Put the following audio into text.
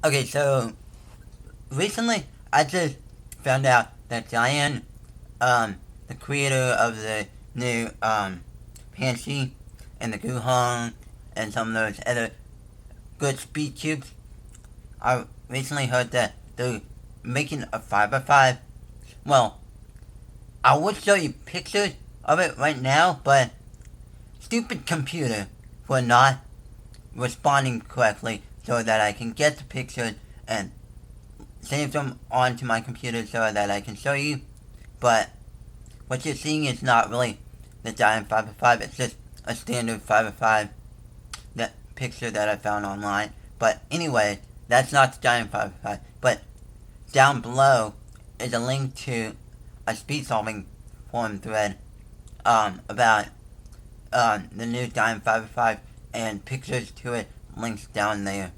Okay, so recently I just found out that Diane, the creator of the new Pansy and the Guhong and some of those other good speed cubes, I recently heard that they're making a 5x5. Well, I would show you pictures of it right now, but stupid computer for not responding correctly so that I can get the pictures and save them onto my computer so that I can show you. But what you're seeing is not really the giant 5x5, it's just a standard 5x5 that picture that I found online. But anyway, that's not the giant 5x5. But down below is a link to a speed solving forum thread about the new giant 5x5 and pictures to it, links down there.